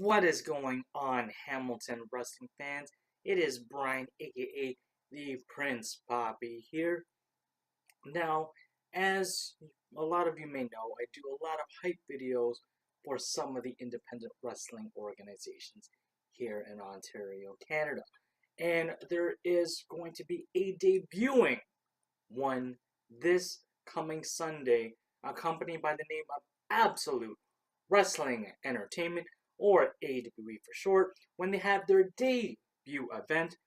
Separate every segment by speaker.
Speaker 1: What is going on, Hamilton wrestling fans? It is Brian, aka the Prince Poppy here. Now, as a lot of you may know, I do a lot of hype videos for some of the independent wrestling organizations here in Ontario, Canada. And there is going to be a debuting one this coming Sunday, accompanied by the name of Absolute Wrestling Entertainment, or AWE for short, when they have their debut event,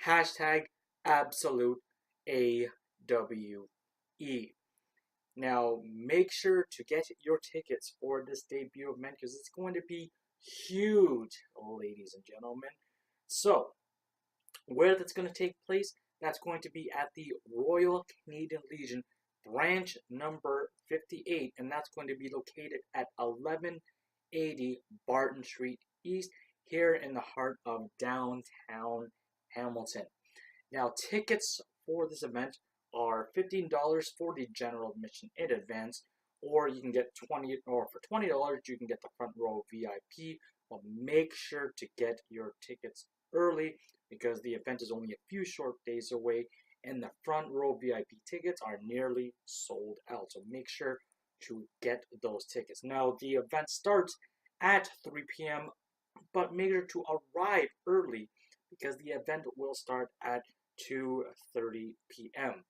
Speaker 1: hashtag Absolute AWE. Now, make sure to get your tickets for this debut event because it's going to be huge, ladies and gentlemen. So, where that's going to take place, that's going to be at the Royal Canadian Legion branch number 58, and that's going to be located at 1180 Barton Street East here in the heart of downtown Hamilton. Now, tickets for this event are $15 for the general admission in advance, or you can get for $20 you can get the front row VIP. But make sure to get your tickets early because the event is only a few short days away and the front row VIP tickets are nearly sold out. So make sure to get those tickets. Now, the event starts at 3 p.m., but make sure to arrive early because the event will start at 2:30 p.m.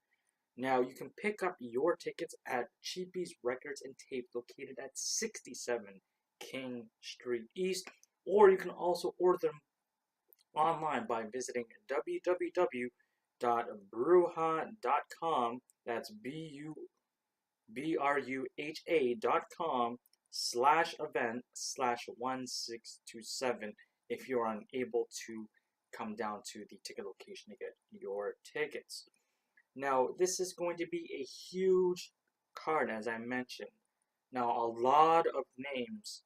Speaker 1: Now, you can pick up your tickets at Cheapies Records and Tape located at 67 King Street East, or you can also order them online by visiting www.bruha.com. That's BRUHA.com/event/1627 if you're unable to come down to the ticket location to get your tickets. Now, this is going to be a huge card, as I mentioned. Now, a lot of names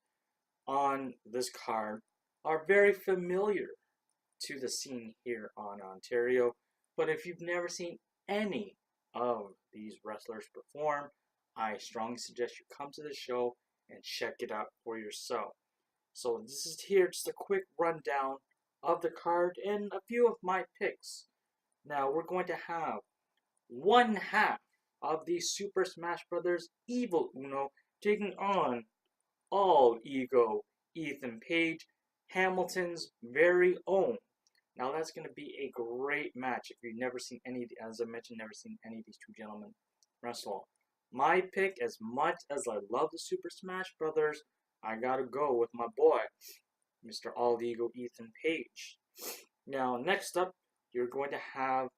Speaker 1: on this card are very familiar to the scene here on Ontario, but if you've never seen any of these wrestlers perform, I strongly suggest you come to the show and check it out for yourself. So this is here just a quick rundown of the card and a few of my picks. Now we're going to have one half of the Super Smash Bros. Evil Uno taking on All Ego Ethan Page, Hamilton's very own. Now that's going to be a great match if you've never seen any, as I mentioned, never seen any of these two gentlemen wrestle. My pick, as much as I love the Super Smash Brothers, I gotta go with my boy, Mr. All Ego Ethan Page. Now next up, you're going to have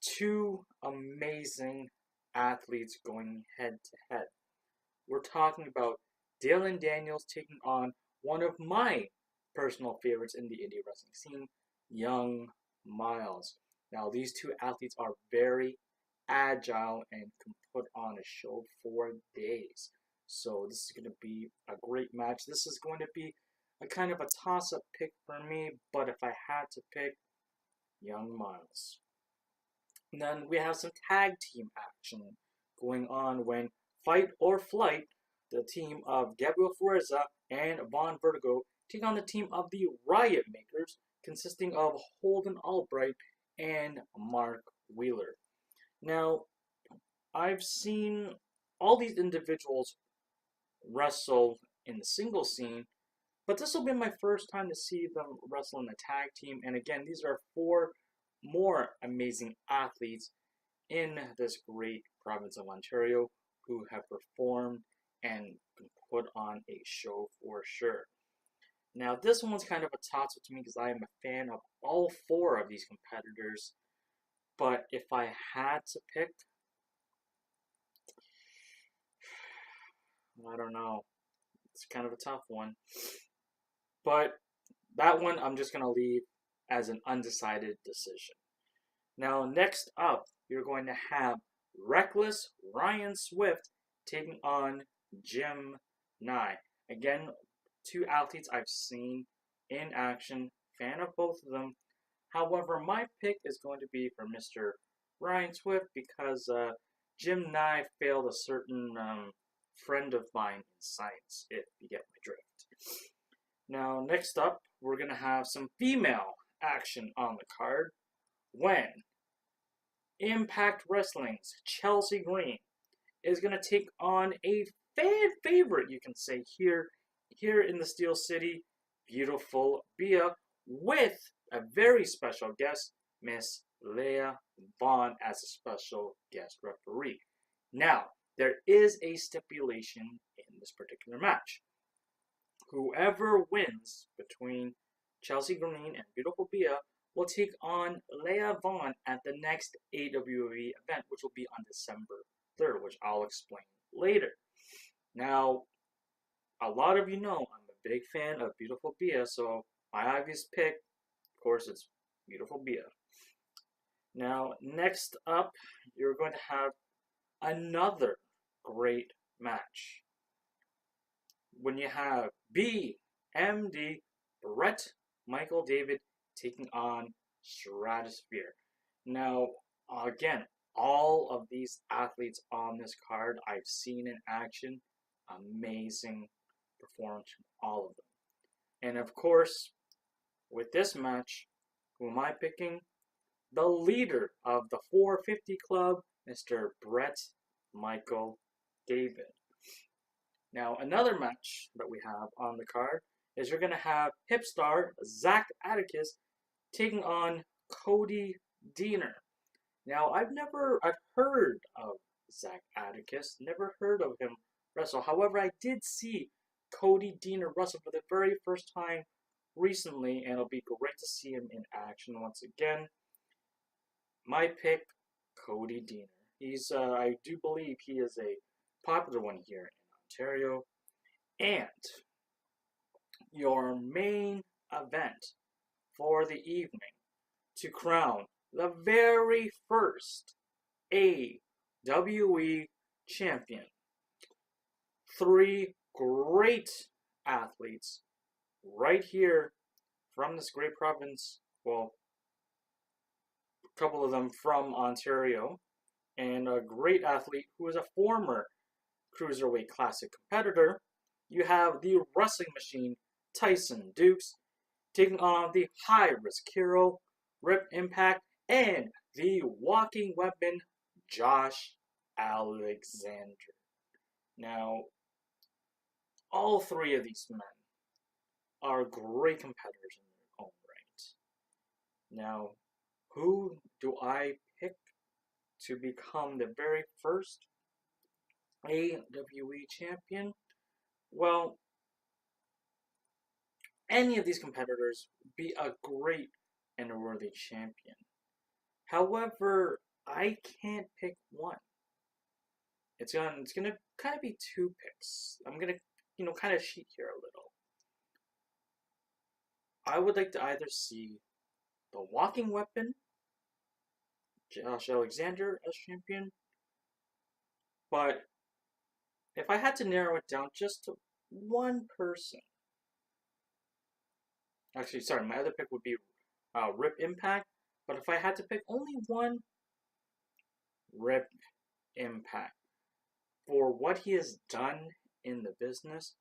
Speaker 1: two amazing athletes going head to head. We're talking about Dylan Daniels taking on one of my personal favorites in the indie wrestling scene, Young Miles. Now, these two athletes are very agile and can put on a show for days. So this is going to be a great match. This is going to be a kind of a toss-up pick for me, but if I had to pick, Young Miles. And then we have some tag team action going on when Fight or Flight, the team of Gabriel Fuerza and Vaughn Vertigo, take on the team of the Riot Makers, consisting of Holden, Albright, and Mark Wheeler. Now, I've seen all these individuals wrestle in the single scene, but this will be my first time to see them wrestle in a tag team. And again, these are four more amazing athletes in this great province of Ontario who have performed and put on a show for sure. Now, this one's kind of a toss-up to me because I am a fan of all four of these competitors. But if I had to pick, I don't know. It's kind of a tough one. But that one I'm just going to leave as an undecided decision. Now, next up, you're going to have Reckless Ryan Swift taking on Jim Nye. Again, two athletes I've seen in action, fan of both of them. However, my pick is going to be for Mr. Ryan Swift because Jim Nye failed a certain friend of mine in science, if you get my drift. Now, next up, we're going to have some female action on the card when Impact Wrestling's Chelsea Green is going to take on a fan favorite, you can say, here in the Steel City, beautiful Beaa, with a very special guest, Miss Leah Vaughn, as a special guest referee. Now, there is a stipulation in this particular match. Whoever wins between Chelsea Green and beautiful Beaa will take on Leah Vaughn at the next AWE event, which will be on December 3rd, which I'll explain later. Now, a lot of you know I'm a big fan of beautiful Beaa, so my obvious pick, of course, it's beautiful Beaa. Now, next up, you're going to have another great match. When you have BMD, Brett Michael David, taking on Stratosphere. Now, again, all of these athletes on this card I've seen in action. Amazing performance from all of them. And of course, with this match, who am I picking? The leader of the 450 Club, Mr. Brett Michael David. Now, another match that we have on the card is we're going to have Hipstar, Zack Atticus, taking on Cody Diener. Now, I've heard of Zack Atticus, never heard of him wrestle. However, I did see Cody Diener wrestle for the very first time recently, and it'll be great to see him in action once again. My pick, Cody Diener. I do believe he is a popular one here in Ontario. And your main event for the evening to crown the very first AWE champion. 3 great athletes right here from this great province. Well, a couple of them from Ontario, and a great athlete who is a former Cruiserweight Classic competitor. You have the wrestling machine, Tyson Dukes, taking on the high-risk hero, Rip Impact, and the walking weapon, Josh Alexander. Now, all 3 of these men are great competitors in their own right. Now, who do I pick to become the very first AWE champion? Well, any of these competitors would be a great and a worthy champion. However, I can't pick one. It's gonna kind of be 2 picks. I'm gonna, kind of cheat here a little. I would like to either see the walking weapon, Josh Alexander, as champion, but if I had to narrow it down just to one person, actually, sorry, my other pick would be Rip Impact, but if I had to pick only one, Rip Impact. For what he has done in the business,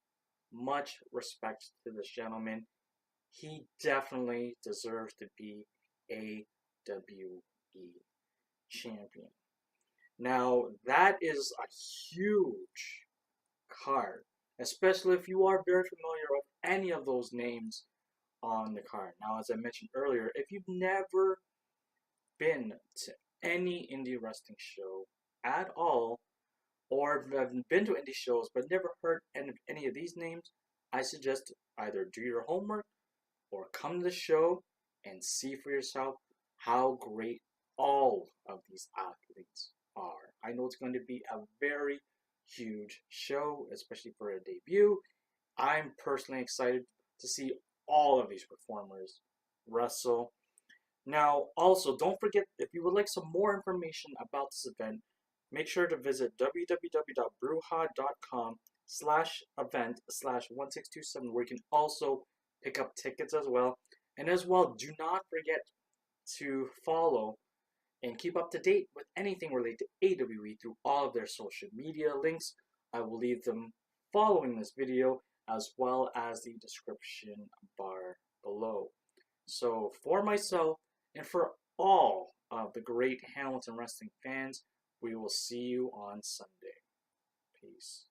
Speaker 1: much respect to this gentleman. He definitely deserves to be AWE champion. Now, that is a huge card, especially if you are very familiar with any of those names on the card. Now, as I mentioned earlier, if you've never been to any indie wrestling show at all, or have been to indie shows but never heard any of these names, I suggest either do your homework or come to the show and see for yourself how great all of these athletes are. I know it's going to be a very huge show, especially for a debut. I'm personally excited to see all of these performers wrestle. Now, also, don't forget, if you would like some more information about this event, make sure to visit www.brewha.com/event/1627, where you can also pick up tickets as well. And as well, do not forget to follow and keep up to date with anything related to AWE through all of their social media links. I will leave them following this video as well as the description bar below. So for myself and for all of the great Hamilton Wrestling fans, we will see you on Sunday. Peace.